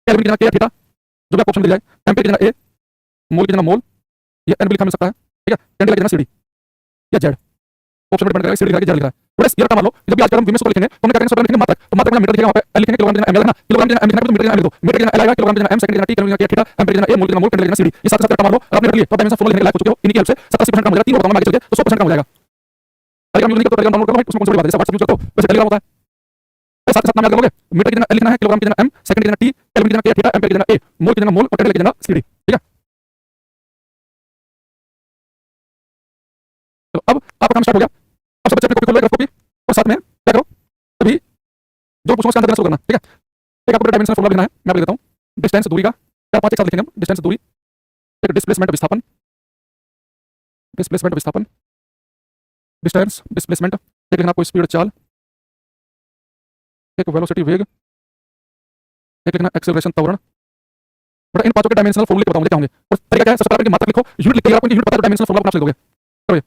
A: केल्विन की जगह के थीटा, जो भी आपको ऑप्शन मिल जाए। एम्पीयर की जगह ए, मोल की जगह मोल, ये एन भी लिखा मिल सकता है, ठीक है? कैंडल की जगह सीडी या जेड, ऑप्शन डिपेंड करेगा, सीडी लिखा है कि जेड लिखा है। बड़ा ये रखा मान लो जब भी आज हम विमेश को लिखेंगे तो हमने क्या करेंगे, सबसे पहले लिखेंगे मात्रा। तो मात्रा में मीटर लिखेंगे, वहां पे एल लिखेंगे, किलोग्राम की जगह एम लिखना, किलोग्राम की जगह एम लिखना, तो मीटर की जगह एम लिख दो। मीटर की जगह एल आएगा, किलोग्राम की जगह एम, सेकंड की जगह टी, केल्विन की जगह थीटा, एम्पीयर की जगह ए, मोल की जगह मोल, कैंडल की जगह सीडी। ये साथ साथ रखा मान लो और आपने रख लिए तो डायमेंशनल फॉर्मूला लिखने के लायक हो चुके हो। इन्हीं की हेल्प से 87% कम हो जाएगा। 3 बताऊंगा मैं आगे चल के तो 100% कम हो जाएगा। टेलीग्राम यूज नहीं करते तो टेलीग्राम डाउनलोड करो भाई, उसमें कौन सी बड़ी बात है, जैसे व्हाट्सएप यूज करते हो वैसे टेलीग्राम होता है। साथ साथ नाम याद करोगे, मीटर की जगह एल लिखना है, किलोग्राम की जगह एम, सेकंड की जगह टी, केल्विन की जगह के थीटा, एम्पीयर की जगह ए, मोल की जगह मोल और कैंडल की जगह सीडी, ठीक है? तो अब आपका काम स्टार्ट हो गया। अब सब बच्चे अपनी कॉपी खोलो, कॉपी, और साथ में क्या करो, अभी जो पूछूंगा उसका आंसर देना शुरू करना, ठीक है? एक आपको डायमेंशनल फॉर्मूला लिखना है, मैं आपको देता हूं। डिस्टेंस दूरी का 4-5 एक साथ लिखेंगे हम। डिस्टेंस दूरी, एक डिस्प्लेसमेंट विस्थापन, डिस्प्लेसमेंट विस्थापन, डिस्टेंस डिस्प्लेसमेंट, एक लिखना आपको स्पीड चाल, एक वेलोसिटी वेग, एक लिखना एक्सेलरेशन त्वरण। बड़ा इन पांचों के डायमेंशनल फॉर्मूले बताऊं मुझे क्या होंगे और तरीका क्या है। सबसे पहले मात्रा लिखो, यूनिट लिखिए, आपको यूनिट पता है तो डायमेंशनल फॉर्मूला अपने आप से लिख दोगे। करो ये,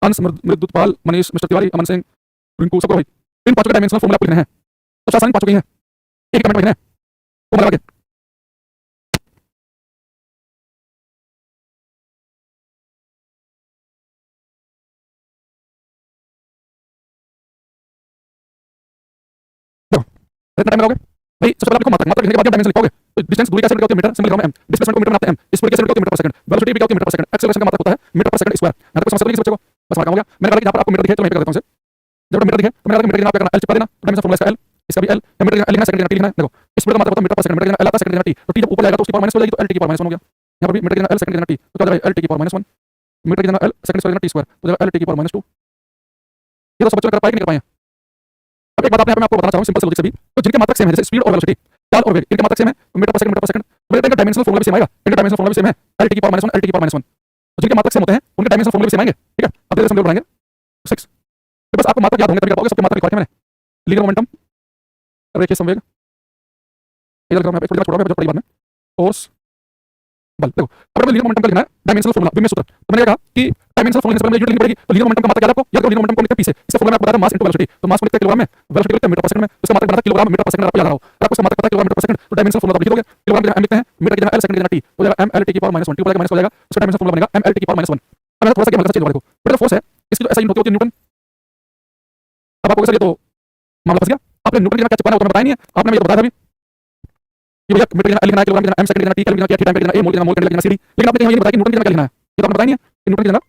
A: अंश मृदुपाल, मनीष, मिस्टर तिवारी, अमन सिंह, रिंकू, सबको भाई इन पांचों के डायमेंशनल फॉर्मूला आपको लिखने हैं। तो आसान पांचों के हैं, एक कमेंट में लिखना है तो मतलब आगे इतना टाइम लगाओगे भाई। सबसे पहले लिखो मात्रा, मात्रा लिखने के बाद डायमेंशन लिखोगे। तो डिस्टेंस दूरी का यूनिट क्या होती है? मीटर, सिंबल लिखा एम। डिस्प्लेसमेंट को मीटर में नापते हैं एम, स्पीड का यूनिट होती है मीटर पर सेकंड, वेलोसिटी भी क्या होती है मीटर पर सेकंड, एक्सेलरेशन का मात्रक होता है मीटर पर सेकंड स्क्वायर। मैंने तो समझ लिया इस बच्चे को, बस मार्क हो गया। मैंने कहा कि यहां पर आपको मीटर दिखे तो मैं पे कर देता हूं इसे। जब मीटर दिखे तो मैंने कहा कि मीटर की जगह आप क्या करना, एल चिपका देना, तो डायमेंशन फॉर्मूला इसका एल, इसका भी एल, मीटर की जगह एल लिखना, सेकंड की जगह टी लिखना है। देखो स्पीड का मात्रक होता है मीटर पर सेकंड, मीटर की जगह एल आता है, सेकंड की जगह टी, तो टी जब ऊपर जाएगा तो उसकी पावर माइनस हो जाएगी, तो एल टी की पावर माइनस 1 हो गया। यहां पर भी मीटर की जगह एल, सेकंड की जगह टी, तो क्या हो जाएगा एल टी की पावर माइनस 1, मीटर की जगह एल, सेकंड स्क्वायर की जगह टी स्क्वायर, तो जाएगा एल टी की पावर माइनस 2। ये तो सब बच्चों ने कर पाए कि नहीं कर पाए? अब एक बात आपने आपको बताना चाहूं सिंपल से लॉजिक से भी, तो जिनके मात्रक सेम है जैसे स्पीड और वेलोसिटी, चाल और वेग, इनके मात्रक सेम है मीटर पर सेकंड, तो मेरे डायमेंशनल फॉर्मूला भी सेम आएगा। इनके डायमेंशनल फॉर्मूला भी सेम है, एल टी की पावर माइनस 1, एल टी की पावर माइनस 1। तो जिनके मात्रक सेम होते हैं उनके डायमेंशनल फॉर्मूला भी सेम आएंगे, ठीक है? अब धीरे से हम लोग बढ़ाएंगे 6। तो बस आपको मात्रक याद होंगे तभी कर पाओगे। सबके मात्रक लिखा है मैंने, लीनियर मोमेंटम, रेखीय संवेग, इधर ग्राम में थोड़ी बात छोड़ा है जो पड़ी बात में, फोर्स, बल। देखो अब लीनियर मोमेंटम का लिखना है डायमेंशनल फॉर्मूला विमेश सूत्र। तो मैंने कहा कि डायमेंशनल फॉर्मूला से पहले यूनिट लिखनी पड़ेगी। तो लीनियर मोमेंटम का मात्रक याद आपको, याद करो लीनियर मोमेंटम को लिखते हैं पी से। इसका फॉर्मूला मैं आपको बताया था मास इनटू वेलोसिटी। तो मास को लिखते हैं किलोग्राम में, वेलोसिटी लिखते हैं मीटर पर सेकंड में। उसका मात्रक बनता है किलोग्राम मीटर पर सेकंड, आपको याद रहो। अगर आपको उसका मात्रक पता है किलोग्राम मीटर पर सेकंड तो डायमेंशनल फॉर्मूला लिख दोगे। किलोग्राम की जगह एम लिखते हैं, मीटर की जगह एल, सेकंड की जगह टी, तो जाएगा एम एल टी की पावर माइनस 1, टी माइनस हो जाएगा, उसका डायमेंशनल फॉर्मूला बनेगा एम एल टी की पावर माइनस 1। अब मैं थोड़ा सा क्या हल्का सा चेंज कर देखो, बड़ा फोर्स है इसकी, तो ऐसा यूनिट होती है न्यूटन। अब आपको सर ये तो मामला फंस गया। आपने न्यूटन की जगह क्या चिपकाना होता है बताया नहीं है आपने, मैं ये बताया था अभी कि भैया मीटर की जगह एल लिखना है, किलोग्राम की जगह एम, सेकंड की जगह टी, केल्विन की जगह थीटा, एम्पीयर की जगह ए, मोल की जगह मोल, कैंडल की जगह सीडी। लेकिन आपने कहीं ये बताया कि न्यूटन की जगह क्या लिखना है, ये तो आपने बताया नहीं है कि न्यूटन की जगह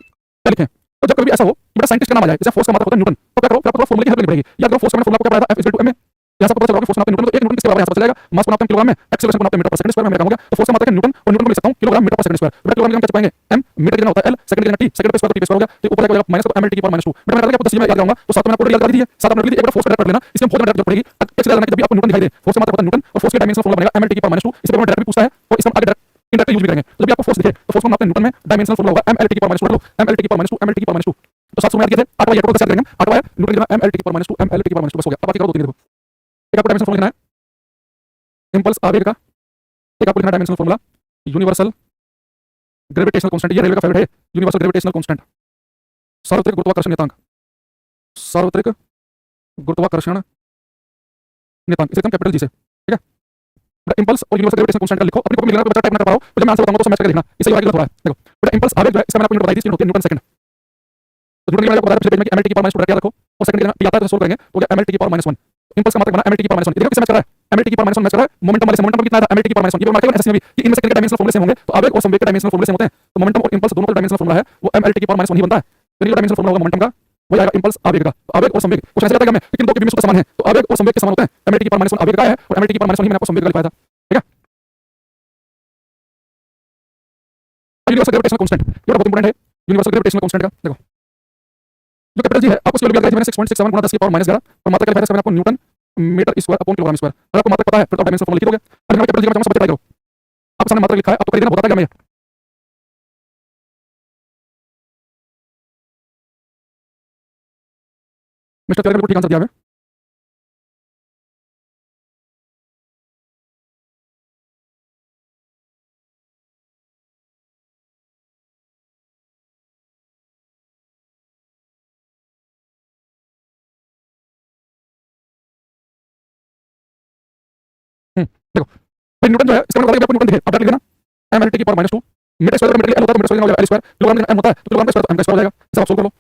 A: क्या लिखें। तो जब कभी ऐसा हो कि बड़ा साइंटिस्ट का नाम आ जाए, जैसे फोर्स का मात्रक होता है न्यूटन, तो क्या करो, फिर आपको फॉर्मूले की हेल्प लेनी पड़ेगी। याद करो फोर्स का मैंने फॉर्मूला आपको क्या पढ़ाया था, F = m है। यहां से पता चला कि फोर्स नापते न्यूटन, तो 1 न्यूटन किसके बराबर है, यहां से पता चलेगा। मास को नापते हैं किलोग्राम में, एक्सेलरेशन को नापते हैं मीटर पर सेकंड स्क्वायर में। मेरा काम हो गया। तो फोर्स का मात्रक है न्यूटन और न्यूटन को लिख सकता हूं किलोग्राम मीटर पर सेकंड स्क्वायर। बेटा किलोग्राम क्या चिपकाएंगे एम, मीटर की जगह होता है एल, सेकंड की जगह टी, सेकंड पे स्क्वायर तो टी स्क्वायर हो गया, तो ऊपर जाएगा माइनस, तो एम एल टी की पावर माइनस 2। बेटा मैंने कहा कि आपको 10 में याद रखूंगा, तो साथ में आपको याद कर दीजिए, साथ में लिख दीजिए। एक बार फोर्स का डायरेक्ट कर लेना, इसमें फोर्स डायरेक्ट पड़ेगी। एक्स डालना जब भी आपको न्यूटन दिखाई दे, फोर्स का मात्रक होता है न्यूटन और फोर्स के डायमेंशनल फॉर्मूला बनेगा एम एल टी की पावर माइनस 2। इस पे मैं डायरेक्ट पूछता है तो इसका आगे डायरेक्ट यूज भी करेंगे। तो जब भी आपको फोर्स दिखे तो फोर्स को नापते हैं न्यूटन में, डायमेंशनल फॉर्मूला होगा एम एल टी की power minus 2, M L T की power minus 2, M L T की पावर माइनस 2। तो 700 में याद किए थे, 8 वाला टोटल सेट करेंगे, 8 वाला न्यूटन की जगह एम एल टी की power minus 2, M L T की पावर माइनस 2 बस हो गया। अब बाकी करो दो तीन देखो। एक आपको डायमेंशनल फॉर्मूला लिखना है इंपल्स आवेग का, एक आपको लिखना है dimensional formula universal gravitational constant, ये रेलवे का फेवरेट है यूनिवर्सल ग्रेविटेशनल कांस्टेंट, सार्वत्रिक गुरुत्वाकर्षण नियतांक, सार्वत्रिक गुरुत्वाकर्षण नियतांक, इसे एकदम कैपिटल जी से, ठीक है? इंपल्स और यूनिवर्सल ग्रेविटेशनल कांस्टेंट का लिखो, अपनी कॉपी में लिखना, बच्चा टाइप ना कर पाओ, तो जब मैं आंसर बताऊंगा तो समझ करके लिखना, इसे ये गलत हो रहा है। देखो बेटा इंपल्स आवेग जो है इसका मैंने आपको यूनिट बताई थी, स्पीड होती है न्यूटन सेकंड। तो न्यूटन की मैंने आपको बताया पिछले पेज में कि एम एल टी की पावर माइनस 2 क्या रखो और सेकंड की जगह टी आता है तो सोल्व करेंगे, तो क्या एम एल टी की पावर माइनस 1। इंपल्स का मतलब बना एम एल टी की पावर माइनस 1। देखो किसे मैच कर रहा है, mlt की पावर -1 मैच कर रहा है मोमेंटम वाले से। मोमेंटम कितना था mlt की पावर -1, ये बात एसएससी में भी कि इनमें से कितने डायमेंशनल फॉर्मूले सेम होंगे, तो आवेग और संवेग के डायमेंशनल फॉर्मूले सेम होते हैं, तो मोमेंटम और इंपल्स दोनों का डायमेंशनल फॉर्मूला है वो mlt की पावर -1 ही बनता है। तो ये डायमेंशनल फॉर्मूला होगा मोमेंटम का, वो आएगा इंपल्स आवेग का। तो आवेग और संवेग कुछ ऐसा लगता है लेकिन दो के बीच में समान है, तो आवेग और संवेग के समान होते हैं। mlt की पावर -1 आवेग का है और mlt की पावर -1 ही मैंने आपको संवेग का लिखाया था, ठीक है। यूनिवर्सल ग्रेविटेशनल कांस्टेंट ये बहुत इंपॉर्टेंट है, यूनिवर्सल ग्रेविटेशनल कांस्टेंट का देखो जो कैपिटल जी है आपको उसकी वैल्यू याद रखी मैंने 6.67 गुणा 10 की पावर -11 और मात्रा का लिखा था मैंने आपको newton metre square upon kilogram square. अगर आपको मात्रा पता है फिर तो डायमेंशन फॉर्मूला लिख दोगे। अगर मैं कैपिटल जी का समझ ट्राई करो, आपके सामने मात्रा लिखा है, आपको कर देना बताता क्या मैं मिस्टर तिवारी बिल्कुल ठीक आंसर दिया है। देखो भाई न्यूटन जो है इसका मतलब आपको न्यूटन दिखे आप डाल देना mlt की power -2 metre square metre l होता है तो मीटर स्क्वायर का l स्क्वायर किलोग्राम में m होता है तो किलोग्राम का स्क्वायर तो m का स्क्वायर हो जाएगा। इसे आप सोल्व कर लो,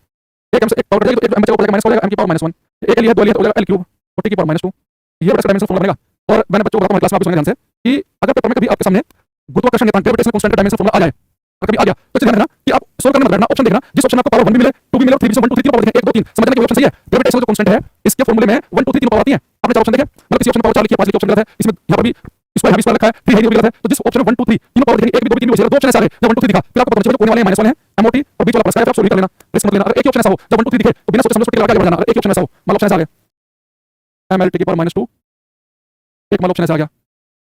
A: एक m से एक पावर जाएगी तो m बचेगा माइनस हो जाएगा m की पावर -1, एक l है 2 l है तो हो जाएगा l क्यूब और t की पावर -2। ये बड़ा डायमेंशन फॉर्मूला बनेगा। और मैंने बच्चों को बताता हूं क्लास में आप सुनेंगे ध्यान से कि अगर पेपर में कभी आपके सामने गुरुत्वाकर्षण नियतांक ग्रेविटेशनल कांस्टेंट डायमेंशन फॉर्मूला आ जाए, अगर कभी आ गया तो ध्यान देना कि आप सोल्व करने मत बैठना, ऑप्शन देखना जिस ऑप्शन में आपको पावर 1 भी मिले 2 भी मिले और 3 भी 1 2 3 पावर देखें 1 2 3 समझना कि वो ऑप्शन सही है। ग्रेविटेशनल जो कांस्टेंट है इसके फॉर्मूले में 1 2 3 पावर आती है। आपने चार ऑप्शन देखे मतलब किसी ऑप्शन में पावर 4 लिखी है 5 लिखी ऑप्शन गलत है, इसमें यहां पर भी स्क्वायर स्क्वायर लिखा है 3 है भी गलत है। तो जिस ऑप्शन में 1 2 3 तीनों पावर देखेंगे 1 2 3 भी दो ऑप्शन ऐसा है जब 1 2 3 दिखा फिर आपको पता चलेगा कोने वाले माइनस वाले हैं एमओटी और बीच वाला प्लस है, आप सोल्व कर लेना रिस्क मत लेना। अगर एक ही ऑप्शन ऐसा हो जब 1 2 3 दिखे तो बिना सोचे समझ के लगा के बढ़ जाना। अगर एक ही ऑप्शन ऐसा हो मान लो ऑप्शन ऐसा आ गया mlt की पावर -2, एक मान लो ऑप्शन ऐसा आ गया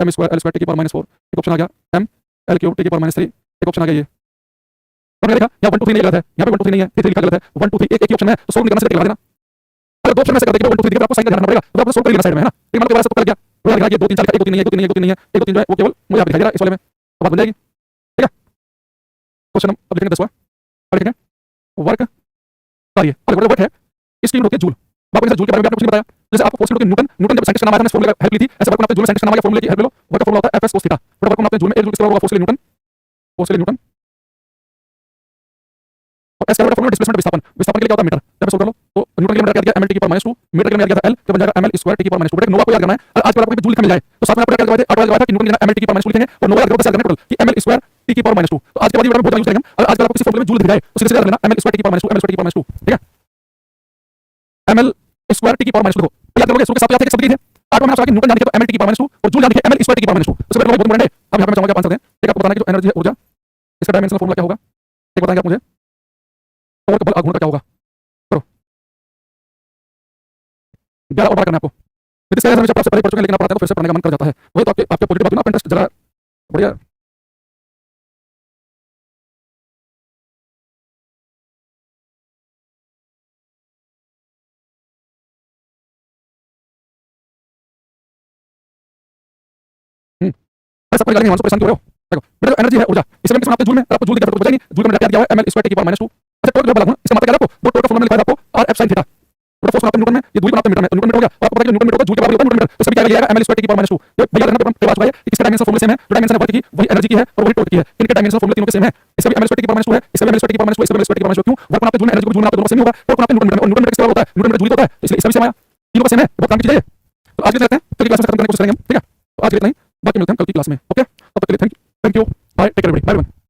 A: m square l square t की पावर -4, एक ऑप्शन आ गया m l क्यूब t की पावर -3, एक ऑप्शन आ गया ये। तुमने देखा यहाँ 1 2 3 नहीं गलत है, यहाँ पे 1 2 3 नहीं है, 3 लिखा गलत है, 1 2 3 एक ही ऑप्शन है तो सोल्व करने से टिक लगा देना। अगर दो ऑप्शन में से कर देंगे 1 2 3 दिखे तो आपको साइन का ध्यान रखना पड़ेगा तो आपको सोल्व कर लेना साइड में है ना। एक मान लो केवल ऐसा तो कर गया वो लगा ये 2 3 4 1 2 3 नहीं है 1 2 3 नहीं है 1 2 3 नहीं है 1 2 3 जो है वो केवल मुझे आप दिखाई दे रहा है इस वाले में, तो बात बन जाएगी, ठीक है। क्वेश्चन हम अब लिखेंगे 10वां, अब लिखेंगे वर्क कार्य। अब वर्क है इसकी यूनिट होती है जूल। आपको जूल के बारे में आपने कुछ नहीं बताया, जैसे आपको फोर्स की यूनिट न्यूटन, न्यूटन जब साइंटिस्ट का नाम आया था मैंने फॉर्मूला हेल्प ली थी, ऐसे वर्क को नापते जूल में साइंटिस्ट का नाम आ गया फॉर्मूले की हेल्प ले लो। वर्क का फॉर्मूला होता है Fs cos theta, but work को नापते जूल में 1 जूल इसके बराबर होगा फोर्स के लिए न्यूटन, फोर्स के लिए न्यूटन और एस का फॉर्मूला डिस्प्लेसमेंट विस्थापन, विस्थापन के लिए क्या होता है मीटर। जब सोल्व कर लो तो न्यूटन के लिए मैंने क्या दिया mlt की पावर -2, मीटर के लिए मैंने क्या दिया l तो बन जाएगा ml स्क्वायर t की पावर -2। बेटा नोवा को याद करना है और आज कल आपको जूल लिखा मिल जाए तो साथ में आपको क्या करवाए थे 8 वाला कि न्यूटन की जगह mlt की पावर -2 लिखेंगे और नोवा का याद करना कि ml स्क्वायर t की पावर -2। तो आज के बाद ये बहुत यूज करेंगे और आज कल आपको किसी फॉर्मूले में जूल दिख जाए तो सीधे सीधे याद लेना ml स्क्वायर t की पावर -2, ml स्क्वायर t की पावर -2, ठीक है। ml स्क्वायर t की पावर -2 देखो याद करोगे शुरू के साथ याद थे सब दिए थे 8 में आपको न्यूटन जान के तो mlt की पावर -2 और जूल जान के ml स्क्वायर t की पावर -2। तो बहुत इंपॉर्टेंट है। अब यहां पे मैं चाहूंगा आप आंसर दें, एक आपको बताना है कि जो एनर्जी है ऊर्जा इसका डायमेंशनल फॉर्मूला क्या होगा, एक बताएंगे आप मुझे और बल आघूर्ण का क्या होगा। करो 11 और बड़ा करना है आपको। यदि इसका हमेशा आपसे पहले पढ़ चुके हैं लेकिन आप पढ़ते हैं तो फिर से पढ़ने का मन कर जाता है, वही तो आपके आपके पॉजिटिव बात है ना, आपका इंटरेस्ट जरा बढ़िया ऐसा कोई गल नहीं, मानसो परेशान क्यों हो रहे हो। देखो बेटा एनर्जी है ऊर्जा इसे मैंने किस आपको जूल में आपको जूल दिखा तो बचा नहीं, जूल का मैंने क्या दिया हुआ है ml स्क्वायर t की पावर -2। अच्छा टोटल बल आघूर्ण इसका मतलब क्या है आपको वो टोटल फॉर्मूला लिखा है आपको rf sin theta. Total force आपको न्यूटन में ये दूरी बनाते मीटर में, न्यूटन मीटर हो गया और आपको पता है न्यूटन मीटर होता है जूल के बराबर होता है न्यूटन मीटर, तो सभी क्या आएगा ml स्क्वायर t की पावर -2। ये भैया रहना पेपर में आ चुका है कि किसका डायमेंशन फॉर्मूला सेम है, जो डायमेंशन है वर्क की वही एनर्जी की है और वही टॉर्क की है, इनके डायमेंशन फॉर्मूला तीनों के सेम है। इसका भी ml स्क्वायर t की पावर -2 है, इसका भी ml स्क्वायर t की पावर -2 है, इसका भी ml स्क्वायर t की पावर -2 क्यों वर्क बनाते जूल में एनर्जी को जूल में आपके दोनों सेम ही होगा, टॉर्क बनाते न्यूटन मीटर में और न्यूटन मीटर किसका होता है न्यूटन मीटर जूल का होता है, तो इसलिए इसका भी सेम आया, तीनों का सेम है, बहुत काम की चीज है। तो आज के लिए लेते हैं कल की क्लास में खत्म करने की कोशिश करेंगे, ठीक है। तो आज के लिए इतना ही, बाकी मिलते हैं कल की क्लास में, ओके। तब तक के लिए thank you bye take care everybody bye.